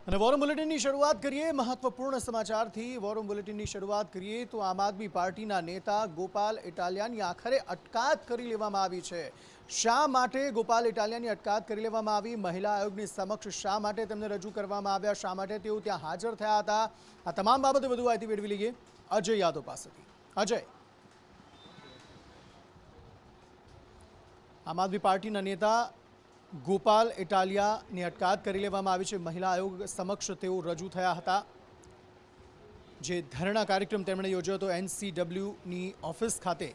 અને વોરમ બુલેટિનની શરૂઆત કરીએ મહત્વપૂર્ણ સમાચારથી। વોરમ બુલેટિનની શરૂઆત કરીએ તો આમ આદમી પાર્ટીના નેતા ગોપાલ ઇટાલિયાની આખરે અટકાયત કરી લેવામાં આવી છે। શા માટે ગોપાલ ઇટાલિયાની અટકાયત કરી લેવામાં આવી? મહિલા આયોગની સમક્ષ શા માટે તેમને રજૂ કરવામાં આવ્યા? શા માટે તેઓ ત્યાં હાજર થયા હતા? આ તમામ બાબતે વધુ માહિતી મેળવી લઈએ અજય યાદવ પાસેથી। અજય, આમ આદમી પાર્ટીના નેતા ગોપાલ ઇટાલિયાની અટકાયત કરી લેવામાં આવી છે। મહિલા આયોગ સમક્ષ તેઓ રજૂ થયા હતા। જે ધરણા કાર્યક્રમ તેમણે યોજ્યો હતો એનસીડબ્લ્યુની ઓફિસ ખાતે,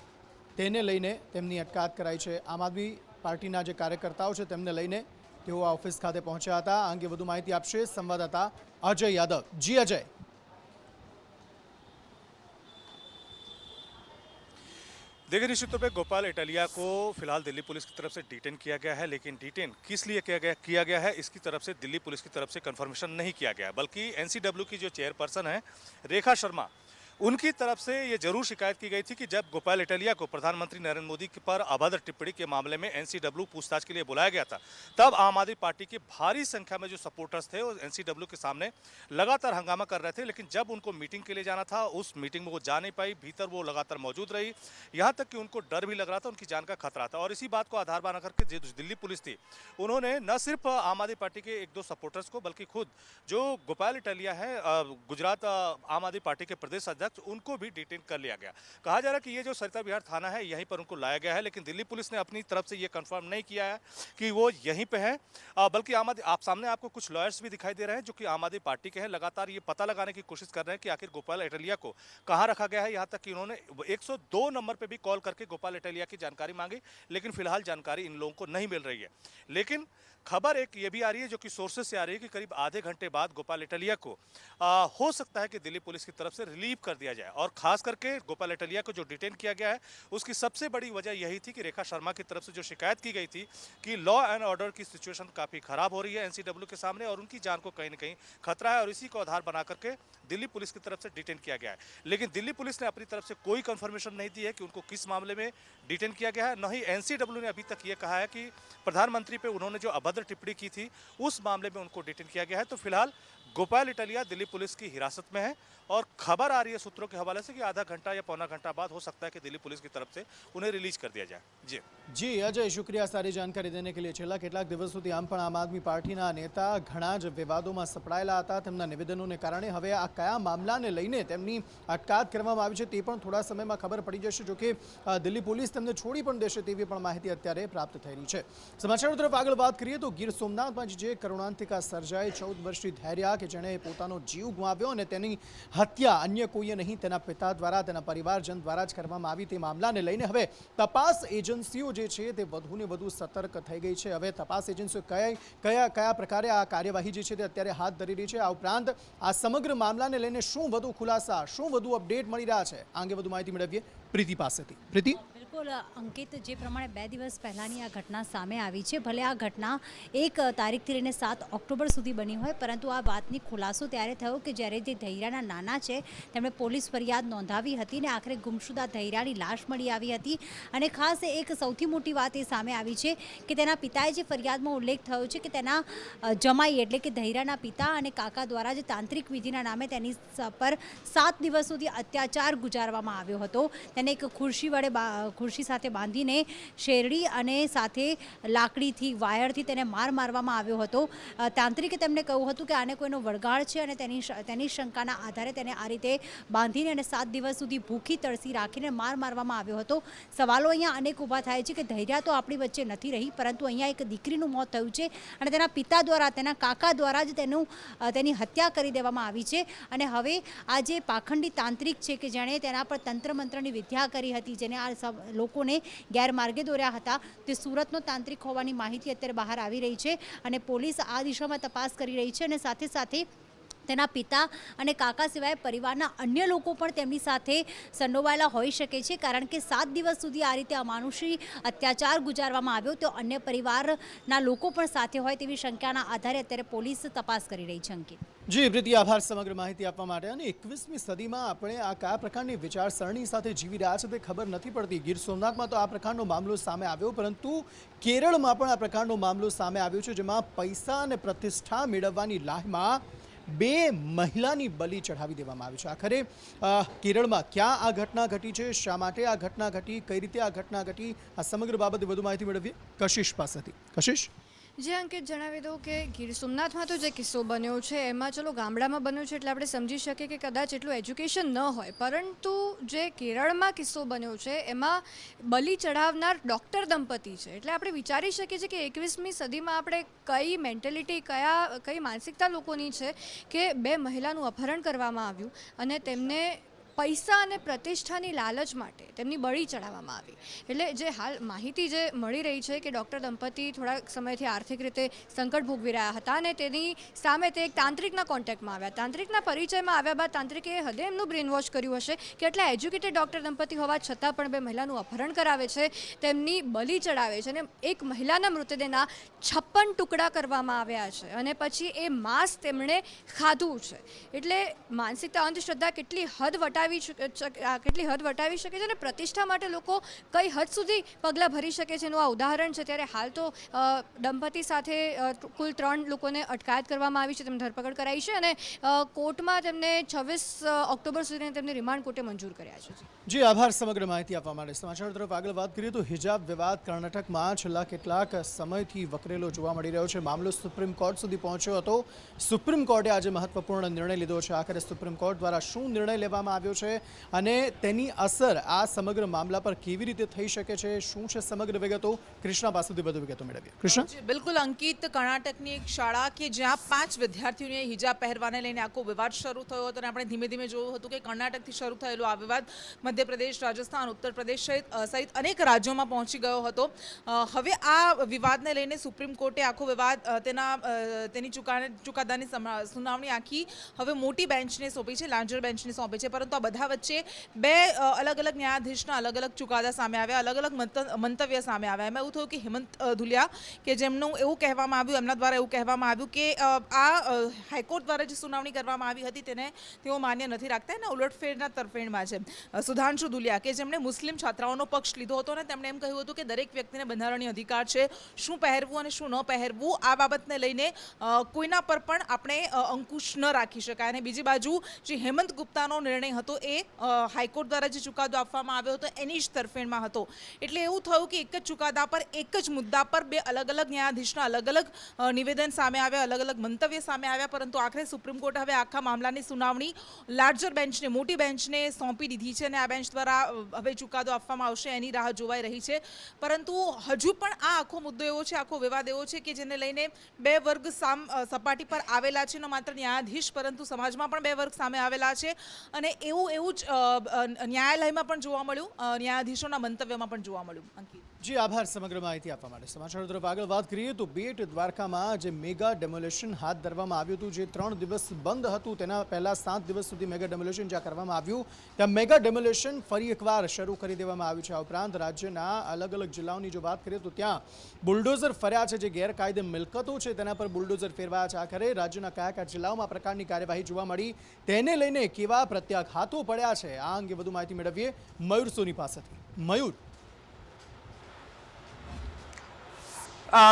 તેને લઈને તેમની અટકાયત કરાઈ છે। આમ આદમી પાર્ટીના જે કાર્યકર્તાઓ છે તેમને લઈને તેઓ આ ઓફિસ ખાતે પહોંચ્યા હતા। આ અંગે વધુ માહિતી આપશે સંવાદદાતા અજય યાદવ। જી અજય। देखिए, निश्चित तौर पे गोपाल इटालिया को फिलहाल दिल्ली पुलिस की तरफ से डिटेन किया गया है, लेकिन डिटेन किस लिए किया गया है इसकी तरफ से दिल्ली पुलिस की तरफ से कंफर्मेशन नहीं किया गया। बल्कि एनसीडब्ल्यू की जो चेयरपर्सन है रेखा शर्मा, उनकी तरफ से ये जरूर शिकायत की गई थी कि जब गोपाल इटालिया को प्रधानमंत्री नरेंद्र मोदी पर अभद्र टिप्पणी के मामले में एनसीडब्ल्यू पूछताछ के लिए बुलाया गया था, तब आम आदमी पार्टी की भारी संख्या में जो सपोर्टर्स थे वो एनसीडब्ल्यू के सामने लगातार हंगामा कर रहे थे। लेकिन जब उनको मीटिंग के लिए जाना था, उस मीटिंग में वो जा नहीं पाई, भीतर वो लगातार मौजूद रही, यहाँ तक कि उनको डर भी लग रहा था, उनकी जान का खतरा था। और इसी बात को आधार बना करके जो दिल्ली पुलिस थी, उन्होंने न सिर्फ आम आदमी पार्टी के एक दो सपोर्टर्स को, बल्कि खुद जो गोपाल इटालिया है गुजरात आम आदमी पार्टी के प्रदेश अध्यक्ष, उनको भी डिटेन कर लिया गया। कहा जा रहा है कि ये जो सरिता विहार थाना है यहीं पर उनको लाया गया है, लेकिन दिल्ली पुलिस ने अपनी तरफ से ये कंफर्म नहीं किया है कि वो यहीं पे है। बल्कि आप सामने आपको कुछ लॉयर्स भी दिखाई दे रहे हैं जो कि आम आदमी पार्टी के हैं, लगातार ये पता लगाने की कोशिश कर रहे हैं कि आखिर गोपाल इटालिया को कहाँ रखा गया है। यहाँ तक कि उन्होंने 102 नंबर पर भी कॉल करके गोपाल इटालिया की जानकारी मांगी, लेकिन फिलहाल जानकारी इन लोगों को नहीं मिल रही है। लेकिन खबर एक ये भी आ रही है जो कि सोर्सेज से आ रही है कि करीब आधे घंटे बाद गोपाल इटालिया को हो सकता है कि दिल्ली पुलिस की तरफ से रिलीव कर दिया जाए। और खास करके गोपाल इटालिया को जो डिटेन किया गया है उसकी सबसे बड़ी वजह यही थी कि रेखा शर्मा की तरफ से जो शिकायत की गई थी कि लॉ एंड ऑर्डर की सिचुएशन काफ़ी खराब हो रही है एनसीडब्ल्यू के सामने और उनकी जान को कहीं ना कहीं खतरा है, और इसी को आधार बना करके दिल्ली पुलिस की तरफ से डिटेन किया गया है। लेकिन दिल्ली पुलिस ने अपनी तरफ से कोई कंफर्मेशन नहीं दी है कि उनको किस मामले में डिटेन किया गया है। न ही एनसीडब्ल्यू ने अभी तक ये कहा है कि प्रधानमंत्री पे उन्होंने जो अभद्र टिप्पणी की थी उस मामले में उनको डिटेन किया गया है। तो फिलहाल गोपाल इटालिया दिल्ली पुलिस की हिरासत में है, और खबर आ रही है सूत्रों के हवाले से कि आधा घंटा या पौना घंटा बाद हो सकता है कि दिल्ली पुलिस की तरफ से उन्हें रिलीज कर दिया जाए। जी अजय, शुक्रिया सारी जानकारी देने के लिए। छेल्ला કેટલાક દિવસોથી આમ પણ આમ આદમી પાર્ટીના નેતા ઘણા જ વિવાદોમાં સપડાયેલા હતા। તેમના નિવેદનોને કારણે હવે આ કયા મામલાને લઈને તેમની અટકાયત કરવામાં આવી છે તે પણ થોડા સમયમાં ખબર પડી જશે। જો કે દિલ્હી પોલીસ તેમને છોડી પણ દેશે તેવી પણ માહિતી અત્યારે પ્રાપ્ત થઈ રહી છે। સમાચારો તરફ આગળ વાત કરીએ તો ગીર સોમનાથમાં જે કરુણાંતિકા સર્જાઈ 14 વર્ષની ધૈર્યા કે જેણે પોતાનો જીવ ગુમાવ્યો અને તેની હત્યા અન્ય કોઈએ નહીં તેના પિતા દ્વારા, તેના પરિવારજન દ્વારા જ કરવામાં આવી, તે મામલાને લઈને હવે તપાસ એજન્સીઓ જે છે તે વધુને વધુ સતર્ક થઈ ગઈ છે। હવે તપાસ એજન્સીઓ કયા પ્રકારે આ કાર્યવાહી જે છે તે અત્યારે હાથ ધરી રહી છે। આ ઉપરાંત આ સમગ્ર મામલાને લઈને શું વધુ ખુલાસા, શું વધુ અપડેટ મળી રહ્યા છે, આ અંગે વધુ માહિતી મેળવીએ પ્રીતિ પાસેથી। પ્રીતિ, बिल्कुल अंकित, जे प्रमाणे 2 દિવસ પહેલાંની આ ઘટના સામે આવી છે। ભલે આ ઘટના 1 તારીખથી લઈને 7 ઓક્ટોબર સુધી બની હોય, પરંતુ આ વાતની ખુલાસો ત્યારે થયો કે જ્યારે જે ધૈર્યાના નાના છે તેમણે પોલીસ ફરિયાદ નોંધાવી હતી ને આખરે ગુમશુદા ધૈર્યાની લાશ મળી આવી હતી। અને ખાસ એક સૌથી મોટી વાત એ સામે આવી છે કે તેના પિતાએ જે ફરિયાદમાં ઉલ્લેખ થયો છે કે તેના જમાઈ એટલે કે ધૈર્યાના પિતા અને કાકા દ્વારા જે તાંત્રિક વિધિના નામે તેની પર 7 દિવસ સુધી અત્યાચાર ગુજારવામાં આવ્યો હતો। તેને એક ખુરશી સાથે બાંધીને શેરડી અને સાથે લાકડીથી, વાયરથી તેને મારવામાં આવ્યો હતો। તાંત્રિકે તેમને કહ્યું હતું કે આને કોઈનો વળગાડ છે અને તેની શંકાના આધારે તેને આ રીતે બાંધીને અને 7 દિવસ સુધી ભૂખી તળસી રાખીને મારવામાં આવ્યો હતો। સવાલો અહીંયા અનેક ઊભા થાય છે કે ધૈર્યા તો આપણી વચ્ચે નથી રહી, પરંતુ અહીંયા એક દીકરીનું મોત થયું છે અને તેના પિતા દ્વારા, તેના કાકા દ્વારા જ તેની હત્યા કરી દેવામાં આવી છે। અને હવે આ જે પાખંડી તાંત્રિક છે કે જેણે તેના પર તંત્ર મંત્રની વિદ્યા કરી હતી, જેને આ લોકોને ગેરમાર્ગે દોર્યા હતા, તે સુરતનો તાંત્રિક હોવાની માહિતી અત્યારે બહાર આવી રહી છે અને પોલીસ આ દિશામાં તપાસ કરી રહી છે અને સાથે સાથે તેના પિતા અને કાકા સિવાય પરિવારના અન્ય લોકો પણ તેમની સાથે સંડોવાયેલા હોઈ શકે છે, કારણ કે 7 દિવસ સુધી આ રીતે અમાનુષી અત્યાચાર ગુજારવામાં આવ્યો તો અન્ય પરિવારના લોકો પણ સાથે હોય તેવી શંકાના આધારે અત્યારે પોલીસ તપાસ કરી રહી છે. અંકિત. જી પ્રીતિ, આભાર સમગ્ર માહિતી આપવા માટે. અને 21મી સદીમાં આપણે આ કયા પ્રકારની વિચારસરણી સાથે જીવી રહ્યા છે તે ખબર નથી પડતી. ગીર સોમનાથમાં તો આ પ્રકારનો મામલો સામે આવ્યો, પરંતુ કેરળમાં પણ આ પ્રકારનો મામલો સામે આવ્યો છે, જેમાં પૈસા અને પ્રતિષ્ઠા મેળવવાની લાહમાં 2 મહિલાની બલી ચઢાવી દેવામાં આવી છે. આખરે કેરળમાં ક્યાં આ ઘટના ઘટી છે, શા માટે આ ઘટના ઘટી, કઈ રીતે આ ઘટના ઘટી, આ સમગ્ર બાબતે વધુ માહિતી મેળવીએ કશિશ પાસેથી. કશિશ. જે અંકિત જણાવી દઉં કે ગીર સોમનાથમાં તો જે કિસ્સો બન્યો છે એમાં ચલો ગામડામાં બન્યો છે એટલે આપણે સમજી શકીએ કે કદાચ એટલું એજ્યુકેશન ન હોય, પરંતુ જે કેરળમાં કિસ્સો બન્યો છે એમાં બલિ ચઢાવનાર ડૉક્ટર દંપતી છે. એટલે આપણે વિચારી શકીએ છીએ કે 21મી સદીમાં આપણે કઈ મેન્ટેલિટી, કઈ માનસિકતા લોકોની છે કે 2 મહિલાનું અપહરણ કરવામાં આવ્યું અને તેમને પૈસા અને પ્રતિષ્ઠાની લાલચ માટે તેમની બળી ચડાવવામાં આવી. એટલે જે હાલ માહિતી જે મળી રહી છે કે ડૉક્ટર દંપતી થોડાક સમયથી આર્થિક રીતે સંકટ ભોગવી રહ્યા હતા અને તેની સામે તે એક તાંત્રિકના કોન્ટેક્ટમાં આવ્યા. તાંત્રિકના પરિચયમાં આવ્યા બાદ તાંત્રિકે હદે એમનું બ્રેન વોશ કર્યું હશે કે એટલા એજ્યુકેટેડ ડૉક્ટર દંપતી હોવા છતાં પણ 2 મહિલાનું અપહરણ કરાવે છે, તેમની બલી ચડાવે છે અને એક મહિલાના મૃતદેહના 56 ટુકડા કરવામાં આવ્યા છે અને પછી એ માંસ તેમણે ખાધું છે. એટલે માનસિકતા, અંધશ્રદ્ધા કેટલી હદ વટાવી શકે છે અને પ્રતિષ્ઠા માટે લોકો કઈ હદ સુધી પગલાં ભરી શકે છે એનું આ ઉદાહરણ છે. ત્યારે હાલ તો દંપતી સાથે કુલ 3 લોકોને અટકાયત કરવામાં આવી છે, તેમની ધરપકડ કરાઈ છે અને કોર્ટમાં તેમને 26 ઓક્ટોબર સુધીને તેમની રિમાન્ડ કોર્ટે મંજૂર કર્યા છે. જી આભાર સમગ્ર માહિતી આપવા માટે. સમાચાર તરફ આગળ વાત કરીએ તો હિજાબ વિવાદ કર્ણાટકમાં છેલ્લા કેટલાક સમયથી વકરેલો જોવા મળી રહ્યો છે. મામલો સુપ્રીમ કોર્ટ સુધી પહોંચ્યો હતો. સુપ્રીમ કોર્ટે આજે મહત્વપૂર્ણ નિર્ણય લીધો છે. આખરે સુપ્રીમ કોર્ટ દ્વારા શું નિર્ણય લેવામાં આવ્યો છે અને તેની અસર આ સમગ્ર મામલા પર કેવી રીતે થઈ શકે છે, શું છે સમગ્ર વિગતો, કૃષ્ણા પાસેથી વધુ વિગતો મેળવીએ. કૃષ્ણા. બિલકુલ અંકિત, કર્ણાટકની એક શાળા કે જ્યાં 5 વિદ્યાર્થીઓને હિજાબ પહેરવાને લઈને આખો વિવાદ શરૂ થયો હતો અને આપણે ધીમે ધીમે જોયું હતું કે કર્ણાટકથી શરૂ થયેલો આ વિવાદ મધ્યપ્રદેશ, રાજસ્થાન, ઉત્તર પ્રદેશ સહિત અનેક રાજ્યોમાં પહોંચી ગયો હતો. હવે આ વિવાદને લઈને સુપ્રીમ કોર્ટે આખો વિવાદ તેની ચુકાદાની સુનાવણી આખી હવે મોટી બેન્ચને સોંપી છે, લાર્જર બેન્ચને સોંપી છે. પરંતુ આ બધા વચ્ચે 2 અલગ અલગ ન્યાયાધીશના અલગ અલગ ચુકાદા સામે આવ્યા, અલગ અલગ મંતવ્ય સામે આવ્યા. એમાં એવું થયું કે હેમંત ધુલિયા કે જેમનું એવું કહેવામાં આવ્યું, એમના દ્વારા એવું કહેવામાં આવ્યું કે આ હાઈકોર્ટ દ્વારા જે સુનાવણી કરવામાં આવી હતી તેને તેઓ માન્ય નથી રાખતા, એના ઉલટફેરના તરફેણમાં છે. સુધાંશુ ધુલિયા કે જેમણે મુસ્લિમ છાત્રાઓનો પક્ષ લીધો હતો અને તેમણે એમ કહ્યું હતું કે દરેક વ્યક્તિને બંધારણીય અધિકાર છે શું પહેરવું અને શું ન પહેરવું, આ બાબતને લઈને કોઈના પર પણ આપણે અંકુશ ન રાખી શકાય. અને બીજી બાજુ જે હેમંત ગુપ્તાનો નિર્ણય હતો એ હાઈકોર્ટ દ્વારા જે ચુકાદો આપવામાં આવ્યો હતો એની જ તરફેણમાં હતો. એટલે એવું થયું કે એક જ ચુકાદા પર, એક જ મુદ્દા પર 2 અલગ અલગ ન્યાયાધીશના અલગ અલગ નિવેદન સામે આવ્યા, અલગ અલગ મંતવ્ય સામે આવ્યા. પરંતુ આખરે સુપ્રીમ કોર્ટ હવે આખા મામલાની સુનાવણી લાર્જર બેન્ચને, મોટી બેન્ચને સોંપી દીધી છે અને આ બેન્ચ દ્વારા હવે ચુકાદો આપવામાં આવશે એની રાહ જોવાઈ રહી છે. પરંતુ હજુ પણ આ આખો મુદ્દો એવો છે, આખો વિવાદ એવો છે કે જેને લઈને 2 વર્ગ સપાટી પર આવેલા છે. ન માત્ર ન્યાયાધીશ પરંતુ સમાજમાં પણ 2 વર્ગ સામે આવેલા છે અને એવું જ ન્યાયાલયમાં પણ જોવા મળ્યું, ન્યાયાધીશોના મંતવ્યમાં પણ જોવા મળ્યું. અંકિત. જી આભાર સમગ્ર માહિતી આપવા માટે. સમાચાર તરફ આગળ વાત કરીએ તો બેટ દ્વારકામાં જે મેગા ડેમોલેશન હાથ ધરવામાં આવ્યું હતું, જે 3 દિવસ બંધ હતું, તેના પહેલા 7 દિવસ સુધી મેગા ડેમોલેશન જ્યાં કરવામાં આવ્યું ત્યાં મેગા ડેમોલેશન ફરી એકવાર શરૂ કરી દેવામાં આવ્યું છે. આ ઉપરાંત રાજ્યના અલગ અલગ જિલ્લાઓની જો વાત કરીએ તો ત્યાં બુલડોઝર ફર્યા છે, જે ગેરકાયદે મિલકતો છે તેના પર બુલડોઝર ફેરવાયા છે. આખરે રાજ્યના કયા જિલ્લાઓમાં આ પ્રકારની કાર્યવાહી જોવા મળી, તેને લઈને કેવા પ્રત્યાઘાતો પડ્યા છે, આ અંગે વધુ માહિતી મેળવીએ મયુર સોની પાસેથી. મયુર.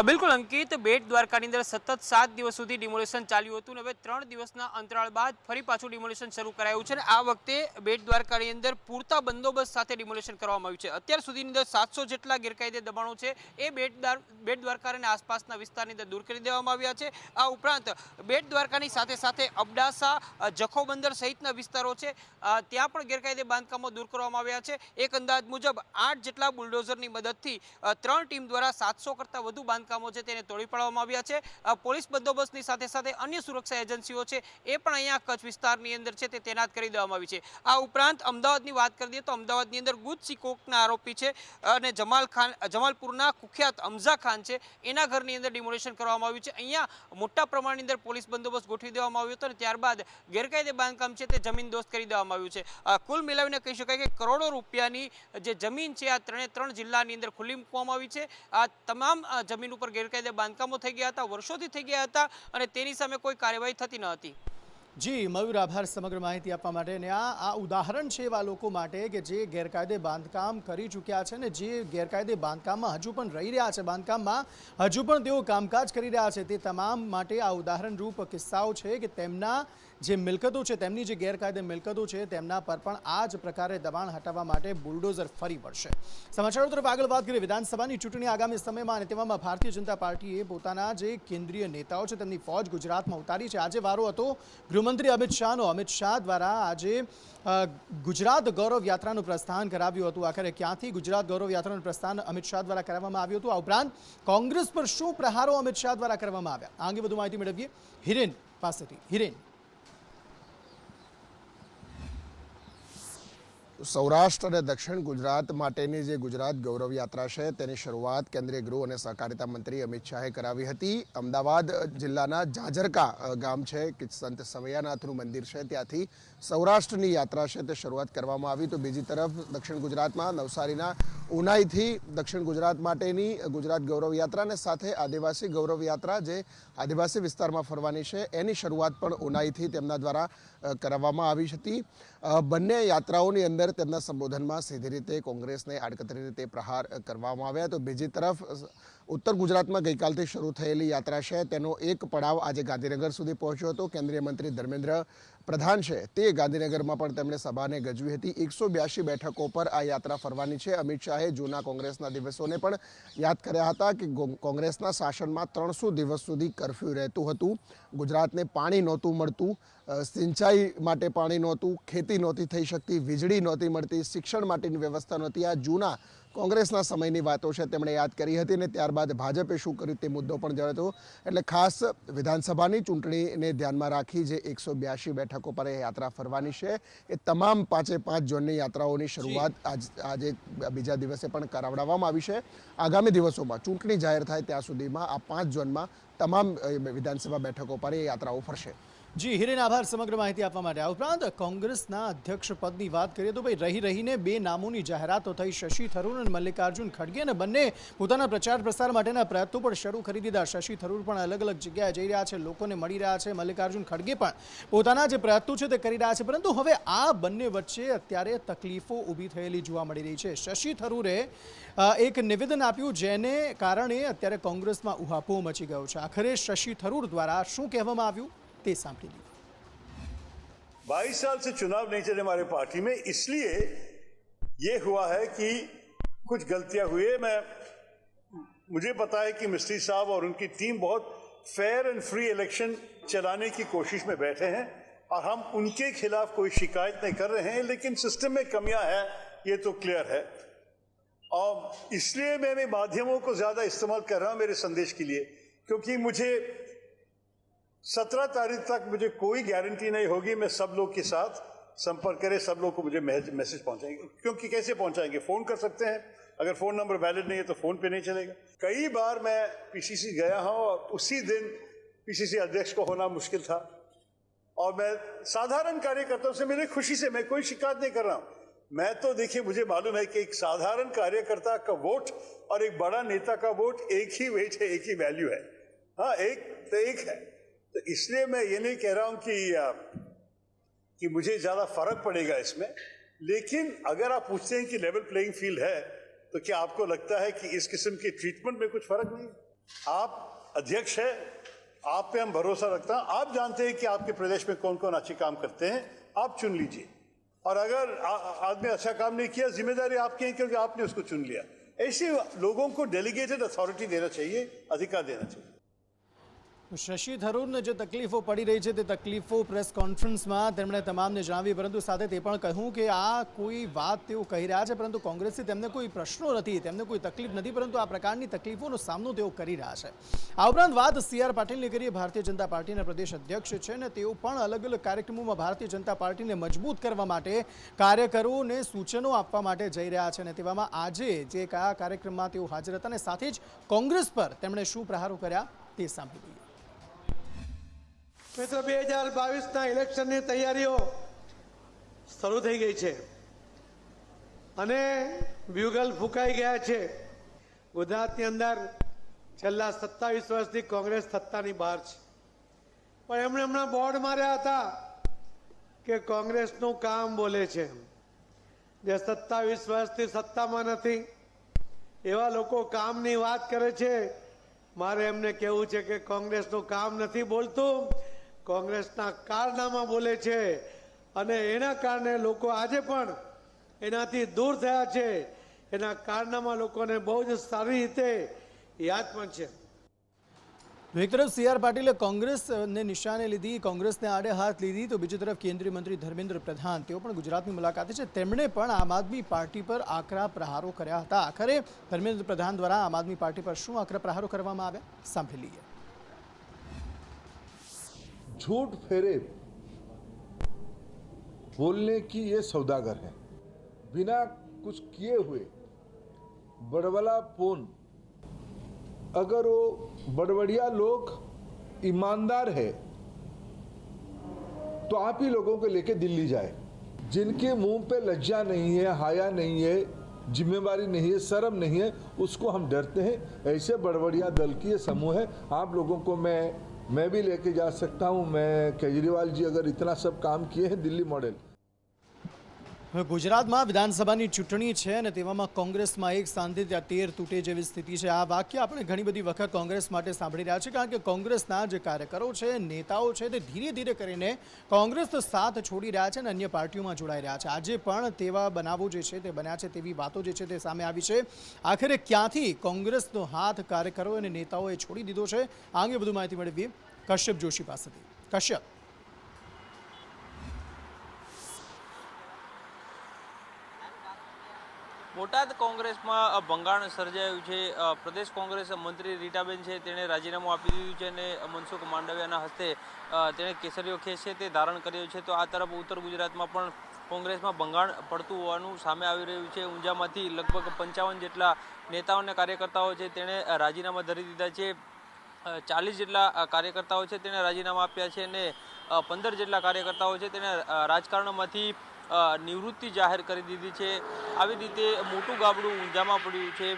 બિલકુલ અંકિત, બેટ દ્વારકાની અંદર સતત 7 દિવસ સુધી ડિમોલેશન ચાલ્યું હતું અને હવે 3 દિવસના અંતરાળ બાદ ફરી પાછું ડિમોલેશન શરૂ કરાયું છે અને આ વખતે બેટ દ્વારકાની અંદર પૂરતા બંદોબસ્ત સાથે ડિમોલેશન કરવામાં આવ્યું છે. અત્યાર સુધીની અંદર 700 જેટલા ગેરકાયદે દબાણો છે એ બેટ દ્વારકા અને આસપાસના વિસ્તારની અંદર દૂર કરી દેવામાં આવ્યા છે. આ ઉપરાંત બેટ દ્વારકાની સાથે સાથે અબડાસા, જખો બંદર સહિતના વિસ્તારો છે ત્યાં પણ ગેરકાયદે બાંધકામો દૂર કરવામાં આવ્યા છે. એક અંદાજ મુજબ 8 જેટલા બુલડોઝરની મદદથી 3 ટીમ દ્વારા 700 કરતાં વધુ બાંધકામો છે તેને તોડી પાડવામાં આવ્યા છે. પોલીસ બંદોબસ્તની સાથે સાથે અન્ય સુરક્ષા એજન્સીઓ છે એ પણ અહીંયા કચ્છ વિસ્તારની અંદર છે તે તૈનાત કરી દેવામાં આવી છે. આ ઉપરાંત અમદાવાદની વાત કરી દઈએ તો અમદાવાદની અંદર ગુજસી કોકના આરોપી છે અને જમાલપુરના કુખ્યાત હમઝા ખાન છે એના ઘરની અંદર ડિમોલેશન કરવામાં આવ્યું છે. અહીંયા મોટા પ્રમાણની અંદર પોલીસ બંદોબસ્ત ગોઠવી દેવામાં આવ્યો હતો અને ત્યારબાદ ગેરકાયદે બાંધકામ છે તે જમીન દોસ્ત કરી દેવામાં આવ્યું છે. કુલ મિલાવીને કહી શકાય કે કરોડો રૂપિયાની જે જમીન છે આ ત્રણ જિલ્લાની અંદર ખુલ્લી મૂકવામાં આવી છે. આ તમામ જમીન ઉપર ગેરકાયદે બાંધકામો થઈ ગયા હતા, વર્ષોથી થઈ ગયા હતા અને તેની સામે કોઈ કાર્યવાહી થતી ન હતી. જી મયુર, આભાર સમગ્ર માહિતી આપવા માટે. અને આ ઉદાહરણ છે એવા લોકો માટે કે જે ગેરકાયદે બાંધકામ કરી ચૂક્યા છે ને જે ગેરકાયદે બાંધકામમાં હજુ પણ રહી રહ્યા છે, બાંધકામમાં હજુ પણ તેઓ કામકાજ કરી રહ્યા છે, તે તમામ માટે આ ઉદાહરણરૂપ કિસ્સાઓ છે કે તેમના જે મિલકતો છે, તેમની જે ગેરકાયદે મિલકતો છે તેમના પર પણ આ જ પ્રકારે દબાણ હટાવવા માટે બુલડોઝર ફરી વળશે. સમાચારો તરફ આગળ વાત કરીએ. વિધાનસભાની ચૂંટણી આગામી સમયમાં અને તેવામાં ભારતીય જનતા પાર્ટીએ પોતાના જે કેન્દ્રીય નેતાઓ છે તેમની ફોજ ગુજરાતમાં ઉતારી છે. આજે વારો હતો ગૃહમંત્રી અમિત શાહનો. અમિત શાહ દ્વારા આજે ગુજરાત ગૌરવ યાત્રાનું પ્રસ્થાન કરાવ્યું હતું. આખરે ક્યાંથી ગુજરાત ગૌરવ યાત્રાનું પ્રસ્થાન અમિત શાહ દ્વારા કરવામાં આવ્યું હતું, આ ઉપરાંત કોંગ્રેસ પર શું પ્રહારો અમિત શાહ દ્વારા કરવામાં આવ્યા, આ અંગે વધુ માહિતી મેળવીએ હિરેન પાસેથી. હિરેન, સૌરાષ્ટ્ર અને દક્ષિણ ગુજરાત માટેની જે ગુજરાત ગૌરવ યાત્રા છે તેની શરૂઆત કેન્દ્રીય ગૃહ અને સહકારિતા મંત્રી અમિત શાહે કરાવી હતી. અમદાવાદ જિલ્લાના જાજરકા ગામ છે કે સંત સમયાનાથનું મંદિર છે ત્યાંથી સૌરાષ્ટ્રની યાત્રા છે તે શરૂઆત કરવામાં આવી. તો બીજી તરફ દક્ષિણ ગુજરાતમાં નવસારીના ઉનાઈથી દક્ષિણ ગુજરાત માટેની ગુજરાત ગૌરવ યાત્રા અને સાથે આદિવાસી ગૌરવ યાત્રા જે આદિવાસી વિસ્તારમાં ફરવાની છે એની શરૂઆત પણ ઉનાઈથી તેમના દ્વારા કરાવવામાં આવી હતી. બંને યાત્રાઓની અંદર તેમના સંબોધનમાં સીધી રીતે કોંગ્રેસને આડકતરી રીતે પ્રહાર કરવામાં આવ્યા. તો બીજી તરફ ઉત્તર ગુજરાતમાં ગઈકાલથી શરૂ થયેલી યાત્રા છે તેનો એક પડાવ આજે ગાંધીનગર સુધી પહોંચ્યો હતો. કેન્દ્રીય મંત્રી ધર્મેન્દ્ર પ્રધાન છે તે ગાંધીનગરમાં પણ તેમણે સભાને ગજવી હતી. 182 બેઠકો પર આ યાત્રા ફરવાની છે. અમિત શાહે જૂના કોંગ્રેસના દિવસોને પણ યાદ કર્યા હતા કે કોંગ્રેસના શાસનમાં 300 દિવસ સુધી કર્ફ્યુ રહેતું હતું. ગુજરાતને પાણી નહોતું મળતું, સિંચાઈ માટે પાણી નહોતું, ખેતી નહોતી થઈ શકતી, વીજળી નહોતી મળતી, શિક્ષણ માટેની વ્યવસ્થા નહોતી. આ જૂના કોંગ્રેસના સમયની વાતો છે તેમણે યાદ કરી હતી અને ત્યારબાદ ભાજપે શું કર્યું તે મુદ્દો પણ જણાવ્યો. એટલે ખાસ વિધાનસભાની ચૂંટણીને ધ્યાનમાં રાખી જે 182 બેઠકો પર એ યાત્રા ફરવાની છે એ તમામ 5 ઝોનની યાત્રાઓની શરૂઆત આજે બીજા દિવસે પણ કરાવડાવવામાં આવી છે. આગામી દિવસોમાં ચૂંટણી જાહેર થાય ત્યાં સુધીમાં આ 5 ઝોનમાં તમામ વિધાનસભા બેઠકો પર એ યાત્રાઓ ફરશે. જી હિરેન, આભાર સમગ્ર માહિતી આપવા માટે. આ ઉપરાંત કોંગ્રેસના અધ્યક્ષ પદની વાત કરીએ તો ભાઈ રહીને 2 નામોની જાહેરાતો થઈ. શશી થરૂર અને મલ્લિકાર્જુન ખડગે, અને બંને પોતાના પ્રચાર પ્રસાર માટેના પ્રયત્નો પણ શરૂ કરી દીધા. શશી થરૂર પણ અલગ અલગ જગ્યાએ જઈ રહ્યા છે, લોકોને મળી રહ્યા છે. મલ્લિકાર્જુન ખડગે પણ પોતાના જે પ્રયત્નો છે તે કરી રહ્યા છે. પરંતુ હવે આ બંને વચ્ચે અત્યારે તકલીફો ઊભી થયેલી જોવા મળી રહી છે. શશી થરૂરે એક નિવેદન આપ્યું જેને કારણે અત્યારે કોંગ્રેસમાં ઉહાપોહ મચી ગયો છે. આખરે શશી થરૂર દ્વારા શું કહેવામાં આવ્યું તે સાંભળી लीजिए. 22 साल से चुनाव नहीं चले हमारे पार्टी में, इसलिए ये हुआ है कि कुछ गलतियां हुई है. मुझे पता है कि मिस्त्री साहब और उनकी टीम बहुत फेयर एंड फ्री इलेक्शन चलाने की कोशिश में बैठे हैं और हम उनके खिलाफ कोई शिकायत नहीं कर रहे हैं, लेकिन सिस्टम में कमियां हैं ये तो क्लियर है. और इसलिए मैं माध्यमों को ज़्यादा इस्तेमाल कर रहा हूँ मेरे संदेश के लिए, क्योंकि मुझे 17 तारीख तक मुझे कोई गारंटी नहीं होगी मैं सब लोग के साथ संपर्क करें, सब लोग को मुझे मैसेज पहुंचाएंगे. क्योंकि कैसे पहुंचाएंगे? फ़ोन कर सकते हैं, अगर फ़ोन नंबर वैलिड नहीं है तो फ़ोन पे नहीं चलेगा. कई बार मैं पीसीसी गया हूँ और उसी दिन पीसीसी अध्यक्ष को होना मुश्किल था और मैं साधारण कार्यकर्ताओं से मेरी खुशी से, मैं कोई शिकायत नहीं कर रहा हूँ. मैं तो देखिए मुझे मालूम है कि एक साधारण कार्यकर्ता का वोट और एक बड़ा नेता का वोट एक ही वेट है, एक ही वैल्यू है. हाँ, एक है. तो इसलिए मैं ये नहीं कह रहा हूं कि मुझे ज़्यादा फर्क पड़ेगा इसमें, लेकिन अगर आप पूछते हैं कि लेवल प्लेइंग फील्ड है तो क्या आपको लगता है कि इस किस्म के ट्रीटमेंट में कुछ फर्क नहीं? आप अध्यक्ष है, आप पे हम भरोसा रखता हूं. आप जानते हैं कि आपके प्रदेश में कौन कौन अच्छे काम करते हैं, आप चुन लीजिए. और अगर आदमी अच्छा काम नहीं किया, जिम्मेदारी आपकी है क्योंकि आपने उसको चुन लिया. ऐसे लोगों को डेलीगेटेड अथॉरिटी देना चाहिए, अधिकार देना चाहिए. શશી થરૂરને જે તકલીફો પડી રહી છે તે તકલીફો પ્રેસ કોન્ફરન્સમાં તેમણે તમામને જણાવી, પરંતુ સાથે તે પણ કહ્યું કે આ કોઈ વાત તેઓ કહી રહ્યા છે, પરંતુ કોંગ્રેસથી તેમને કોઈ પ્રશ્નો નથી, તેમને કોઈ તકલીફ નથી, પરંતુ આ પ્રકારની તકલીફોનો સામનો તેઓ કરી રહ્યા છે. આ ઉપરાંત વાત CR પાટીલની કરીએ. ભારતીય જનતા પાર્ટીના પ્રદેશ અધ્યક્ષ છે અને તેઓ પણ અલગ અલગ કાર્યક્રમોમાં ભારતીય જનતા પાર્ટીને મજબૂત કરવા માટે કાર્યકરોને સૂચનો આપવા માટે જઈ રહ્યા છે. અને તેવામાં આજે જે કયા કાર્યક્રમમાં તેઓ હાજર હતા અને સાથે જ કોંગ્રેસ પર તેમણે શું પ્રહારો કર્યા તે સાંભળી. મિત્રો 2022ના ઇલેક્શનની તૈયારીઓ શરૂ થઈ ગઈ છે અને બ્યુગલ ફૂંકાઈ ગયા છે. ગુજરાતની અંદર છેલ્લા 27 વર્ષથી કોંગ્રેસ સત્તાની બહાર છે, પણ એમણે હમણાં બોર્ડ માર્યા હતા કે કોંગ્રેસનું કામ બોલે છે. જે 27 વર્ષથી સત્તામાં નથી એવા લોકો કામની વાત કરે છે. મારે એમને કહેવું છે કે કોંગ્રેસનું કામ નથી બોલતું, કોંગ્રેસના કારનામા બોલે છે અને એના કારણે લોકો આજે પણ એનાથી દૂર થયા છે. એના કારનામા લોકોને બહુ જ સારી રીતે યાદ પણ છે. એક તરફ CR પાટીલે કોંગ્રેસને નિશાને લીધી, કોંગ્રેસને આડે હાથ લીધી, તો બીજી તરફ કેન્દ્રીય મંત્રી ધર્મેન્દ્ર પ્રધાન તેઓ પણ ગુજરાતની મુલાકાતે છે. તેમણે પણ આમ આદમી પાર્ટી પર આકરા પ્રહારો કર્યા હતા. આખરે ધર્મેન્દ્ર પ્રધાન દ્વારા આમ આદમી પાર્ટી પર શું આકરા પ્રહારો કરવામાં આવ્યા સાંભળી લઈએ. झूठ फेरे बोलने की ये सौदागर है. बिना कुछ किए हुए बड़बड़ापन, अगर वो बड़बड़िया लोग ईमानदार है तो आप ही लोगों को लेके दिल्ली जाए. जिनके मुंह पे लज्जा नहीं है, हाया नहीं है, जिम्मेवारी नहीं है, शर्म नहीं है, उसको हम डरते हैं. ऐसे बड़बड़िया दल की ये समूह है. आप लोगों को मैं भी लेके जा सकता हूं. मैं केजरीवाल जी अगर इतना सब काम किए हैं दिल्ली मॉडल. ગુજરાતમાં વિધાનસભાની ચૂંટણી છે અને તેવામાં કોંગ્રેસમાં એક સાંધે ત્યાં 13 તૂટે જેવી સ્થિતિ છે. આ વાક્ય આપણે ઘણી બધી વખત કોંગ્રેસ માટે સાંભળી રહ્યા છે, કારણ કે કોંગ્રેસના જે કાર્યકરો છે, નેતાઓ છે, તે ધીરે ધીરે કરીને કોંગ્રેસનો સાથ છોડી રહ્યા છે અને અન્ય પાર્ટીઓમાં જોડાઈ રહ્યા છે. આજે પણ તેવા બનાવો જે છે તે બન્યા છે, તેવી વાતો જે છે તે સામે આવી છે. આખરે ક્યાંથી કોંગ્રેસનો હાથ કાર્યકરો અને નેતાઓએ છોડી દીધો છે, આ અંગે વધુ માહિતી મેળવીએ કશ્યપ જોશી પાસેથી. કશ્યપ, બોટાદ કોંગ્રેસમાં ભંગાણ સર્જાયું છે. પ્રદેશ કોંગ્રેસ મંત્રી રીટાબેન છે તેણે રાજીનામું આપી દીધું છે અને મનસુખ માંડવિયાના હસ્તે તેણે કેસરીયો ખેસ છે તે ધારણ કર્યો છે. તો આ તરફ ઉત્તર ગુજરાતમાં પણ કોંગ્રેસમાં ભંગાણ પડતું હોવાનું સામે આવી રહ્યું છે. ઊંઝામાંથી લગભગ 55 જેટલા નેતાઓ અને કાર્યકર્તાઓ છે તેણે રાજીનામા ધરી દીધા છે. 40 જેટલા કાર્યકર્તાઓ છે તેણે રાજીનામા આપ્યા છે અને 15 જેટલા કાર્યકર્તાઓ છે તેને રાજકારણમાંથી નિવૃત્તિ જાહેર કરી દીધી છે. આવી રીતે મોટું ગાબડું ઊંઝામાં પડ્યું છે.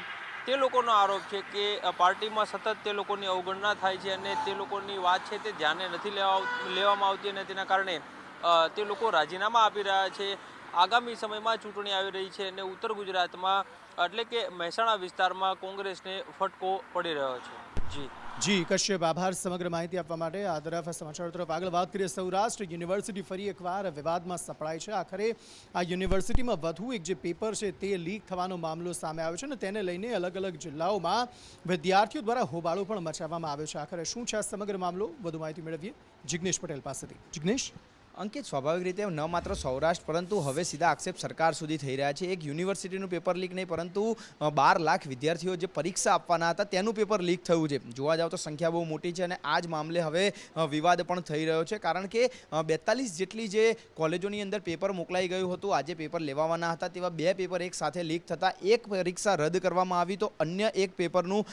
તે લોકોનો આરોપ છે કે પાર્ટીમાં સતત તે લોકોની અવગણના થાય છે અને તે લોકોની વાત છે તે ધ્યાને નથી લેવામાં આવતી અને તેના કારણે તે લોકો રાજીનામા આપી રહ્યા છે. આગામી સમયમાં ચૂંટણી આવી રહી છે અને ઉત્તર ગુજરાતમાં એટલે કે મહેસાણા વિસ્તારમાં કોંગ્રેસને ફટકો પડી રહ્યો છે. જી કશ્યપ, આભાર સમગ્ર માહિતી આપવા માટે. આ તરફ સમાચાર તરફ આગળ વાત કરીએ. સૌરાષ્ટ્ર યુનિવર્સિટી ફરી એકવાર વિવાદમાં સપડાય છે. આખરે આ યુનિવર્સિટીમાં વધુ એક જે પેપર છે તે લીક થવાનો મામલો સામે આવ્યો છે અને તેને લઈને અલગ અલગ જિલ્લાઓમાં વિદ્યાર્થીઓ દ્વારા હોબાળો પણ મચાવવામાં આવ્યો છે. આખરે શું છે આ સમગ્ર મામલો, વધુ માહિતી મેળવીએ જિગ્નેશ પટેલ પાસેથી. જિગ્નેશ. અંકિત, સ્વાભાવિક રીતે ન માત્ર સૌરાષ્ટ્ર પરંતુ હવે સીધા આક્ષેપ સરકાર સુધી થઈ રહ્યા છે. એક યુનિવર્સિટીનું પેપર લીક નહીં પરંતુ 12 લાખ વિદ્યાર્થીઓ જે પરીક્ષા આપવાના હતા તેનું પેપર લીક થયું છે. જોવા જાવ તો સંખ્યા બહુ મોટી છે અને આ જ મામલે હવે વિવાદ પણ થઈ રહ્યો છે, કારણ કે 42 જેટલી જે કોલેજોની અંદર પેપર મોકલાઈ ગયું હતું, આજે પેપર લેવાના હતા તેવા 2 પેપર એક સાથે લીક થતાં એક પરીક્ષા રદ કરવામાં આવી તો અન્ય એક પેપરનું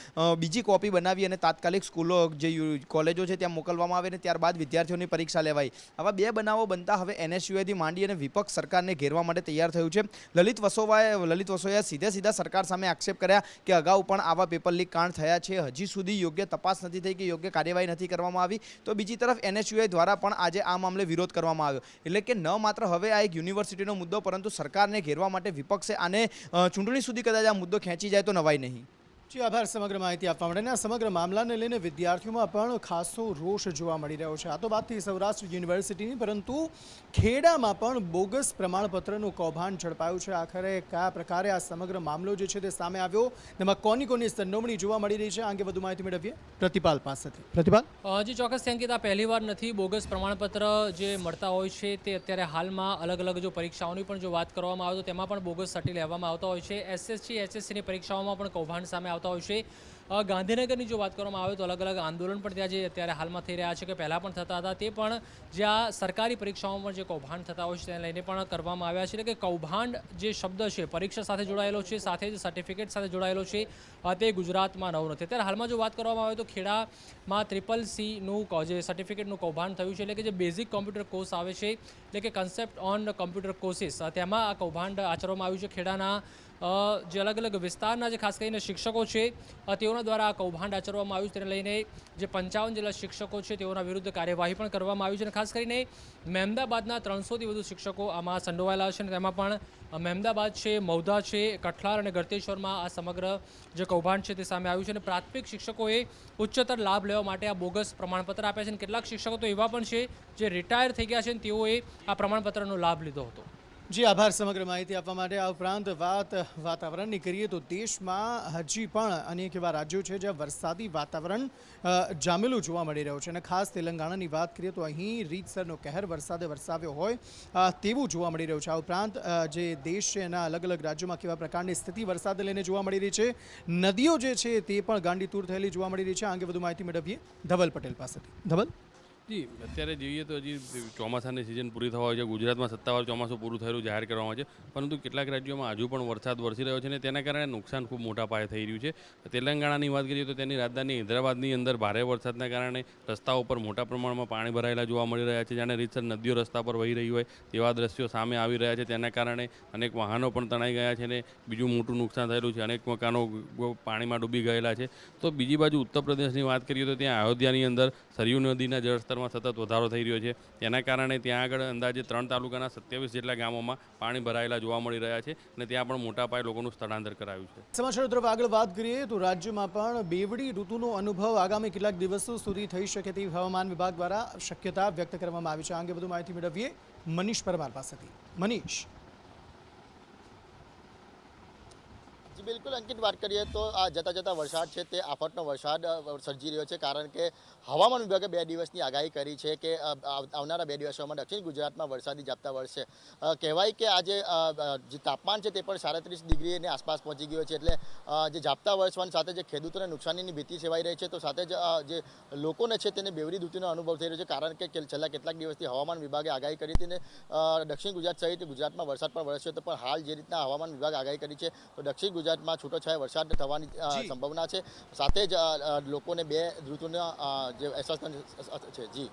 બીજી કોપી બનાવી અને તાત્કાલિક સ્કૂલો જે કોલેજો છે ત્યાં મોકલવામાં આવે અને ત્યારબાદ વિદ્યાર્થીઓની પરીક્ષા લેવાઈ. આવા 2 બનાવો બનતા હવે NSUથી માંડી અને વિપક્ષ સરકારને ઘેરવા માટે તૈયાર થયું છે. લલિત વસોયાએ સીધા સરકાર સામે આક્ષેપ કર્યા કે અગાઉ પણ આવા પેપર લીક કાંડ થયા છે, હજી સુધી યોગ્ય તપાસ નથી થઈ કે યોગ્ય કાર્યવાહી નથી કરવામાં આવી. તો બીજી તરફ NSU દ્વારા પણ આજે આ મામલે વિરોધ કરવામાં આવ્યો. એટલે કે ન માત્ર હવે આ એક યુનિવર્સિટીનો મુદ્દો પરંતુ સરકારને ઘેરવા માટે વિપક્ષે આને ચૂંટણી સુધી કદાચ આ મુદ્દો ખેંચી જાય તો નવાઈ નહીં. જી આભાર સમગ્ર માહિતી આપવા માટે. અને આ સમગ્ર મામલાને લઈને વિદ્યાર્થીઓમાં પણ ખાસો રોષ જોવા મળી રહ્યો છે. આ તો વાત થઈ સૌરાષ્ટ્ર યુનિવર્સિટીની, પરંતુ ખેડામાં પણ બોગસ પ્રમાણપત્રનું કૌભાંડ ઝડપાયું છે. આખરે કયા પ્રકારે આ સમગ્ર મામલો જે છે તે સામે આવ્યો, તેમાં કોની સંડોવણી જોવા મળી રહી છે, આ અંગે વધુ માહિતી મેળવીએ પ્રતિપાલ પાસેથી. પ્રતિપાલ. જી ચોક્કસ અંકિત, આ પહેલી વાર નથી. બોગસ પ્રમાણપત્ર જે મળતા હોય છે તે અત્યારે હાલમાં અલગ અલગ જો પરીક્ષાઓની પણ જો વાત કરવામાં આવે તો તેમાં પણ બોગસ સર્ટી લેવામાં આવતા હોય છે. એસએસસી એચએસસીની પરીક્ષાઓમાં પણ કૌભાંડ સામે આવતા હોય છે. ગાંધીનગરની જો વાત કરવામાં આવે તો અલગ અલગ આંદોલન પણ ત્યાં જે અત્યારે હાલમાં થઈ રહ્યા છે કે પહેલાં પણ થતા હતા, તે પણ જ્યાં સરકારી પરીક્ષાઓમાં જે કૌભાંડ થતા હોય છે તેને લઈને પણ કરવામાં આવ્યા છે. એટલે કે કૌભાંડ જે શબ્દ છે પરીક્ષા સાથે જોડાયેલો છે, સાથે જ સર્ટિફિકેટ સાથે જોડાયેલો છે, તે ગુજરાતમાં નવું નથી. અત્યારે હાલમાં જો વાત કરવામાં આવે તો ખેડામાં CCCનું જે સર્ટિફિકેટનું કૌભાંડ થયું છે, એટલે કે જે બેઝિક કોમ્પ્યુટર કોર્સ આવે છે, એટલે કે કન્સેપ્ટ ઓન કોમ્પ્યુટર કોર્સિસ, તેમાં આ કૌભાંડ આચરવામાં આવ્યું છે. ખેડાના જે અલગ અલગ વિસ્તારના જે ખાસ કરીને શિક્ષકો છે તેઓના દ્વારા આ કૌભાંડ આચરવામાં આવ્યું છે. તેને લઈને જે 55 જેટલા શિક્ષકો છે તેઓના વિરુદ્ધ કાર્યવાહી પણ કરવામાં આવી છે. અને ખાસ કરીને મહેમદાબાદના 300થી વધુ શિક્ષકો આમાં સંડોવાયેલા છે. અને તેમાં પણ મહેમદાબાદ છે, મૌધા છે, કઠલાર અને ગળતેશ્વરમાં આ સમગ્ર જે કૌભાંડ છે તે સામે આવ્યું છે. અને પ્રાથમિક શિક્ષકોએ ઉચ્ચતર લાભ લેવા માટે આ બોગસ પ્રમાણપત્ર આપ્યા છે. અને કેટલાક શિક્ષકો તો એવા પણ છે જે રિટાયર થઈ ગયા છે અને તેઓએ આ પ્રમાણપત્રનો લાભ લીધો હતો. જી આભાર સમગ્ર માહિતી આપવા માટે. આ ઉપરાંત વાતાવરણની કરીએ તો દેશમાં હજી પણ અનેક એવા રાજ્યો છે જ્યાં વરસાદી વાતાવરણ જામેલું જોવા મળી રહ્યું છે. અને ખાસ તેલંગાણાની વાત કરીએ તો અહીં રીતસરનો કહેર વરસાદે વરસાવ્યો હોય તેવું જોવા મળી રહ્યું છે. આ ઉપરાંત જે દેશ છે એના અલગ અલગ રાજ્યોમાં કેવા પ્રકારની સ્થિતિ વરસાદને લઈને જોવા મળી રહી છે, નદીઓ જે છે તે પણ ગાંડીતૂર થયેલી જોવા મળી રહી છે. આ અંગે વધુ માહિતી મેળવીએ ધવલ પટેલ પાસેથી. ધવલ. જી, અત્યારે જોઈએ તો હજી ચોમાસાની સિઝન પૂરી થવા હોય છે. ગુજરાતમાં સત્તાવાર ચોમાસું પૂરું થયેલું જાહેર કરવામાં આવે છે, પરંતુ કેટલાક રાજ્યોમાં હજુ પણ વરસાદ વરસી રહ્યો છે અને તેના કારણે નુકસાન ખૂબ મોટા પાયે થઈ રહ્યું છે. તેલંગાણાની વાત કરીએ તો તેની રાજધાની હૈદરાબાદની અંદર ભારે વરસાદના કારણે રસ્તાઓ પર મોટા પ્રમાણમાં પાણી ભરાયેલા જોવા મળી રહ્યા છે. જાણે રીતસર નદીઓ રસ્તા પર વહી રહી હોય તેવા દ્રશ્યો સામે આવી રહ્યા છે. તેના કારણે અનેક વાહનો પણ તણાઈ ગયા છે અને બીજું મોટું નુકસાન થયેલું છે. અનેક મકાનો પાણીમાં ડૂબી ગયેલા છે. તો બીજી બાજુ ઉત્તર પ્રદેશની વાત કરીએ તો ત્યાં અયોધ્યાની અંદર સરયુ નદીના જળસ્તર સતત વધારો થઈ રહ્યો છે. તેના કારણે ત્યાં આગળ અંદાજે 3 તાલુકાના 27 જેટલા ગામોમાં પાણી ભરાયેલા જોવા મળી રહ્યા છે અને ત્યાં પણ મોટા પાયે લોકોનું સ્થળાંતર કરાયું છે. સમાચાર તરફ આગળ વાત કરીએ તો રાજ્યમાં પણ બેવડી ઋતુનો અનુભવ આગામી કેટલાક દિવસો સુધી થઈ શકે તેવી હવામાન વિભાગ દ્વારા શક્યતા વ્યક્ત કરવામાં આવી છે. આ અંગે વધુ માહિતી મેળવીએ મનીષ પરમાર પાસેથી. મનીષ. બિલકુલ અંકિત, વાત કરીએ તો આ જતા વરસાદ છે તે આફતનો વરસાદ સર્જી રહ્યો છે, કારણ કે હવામાન વિભાગે 2 દિવસની આગાહી કરી છે કે આવનારા 2 દિવસોમાં દક્ષિણ ગુજરાતમાં વરસાદી ઝાપટા વરસશે. કહેવાય કે આજે જે તાપમાન છે તે પણ 37 ડિગ્રીની આસપાસ પહોંચી ગયો છે. એટલે જે ઝાપટા વરસવાની સાથે જે ખેડૂતોને નુકસાનીની ભીતિ સેવાઈ રહી છે, તો સાથે જ જે લોકોને છે તેને બેવડી ઋતુનો અનુભવ થઈ રહ્યો છે, કારણ કે છેલ્લા કેટલાક દિવસથી હવામાન વિભાગે આગાહી કરી હતી ને દક્ષિણ ગુજરાત સહિત ગુજરાતમાં વરસાદ પણ વરસ્યો હતો. પણ હાલ જે રીતના હવામાન વિભાગે આગાહી કરી છે તો દક્ષિણ ગુજરાતમાં છૂટોછવાયો વરસાદ થવાની સંભાવના છે. સાથે જ લોકોને 2 ઋતુના જે અહેસાસ છે. જી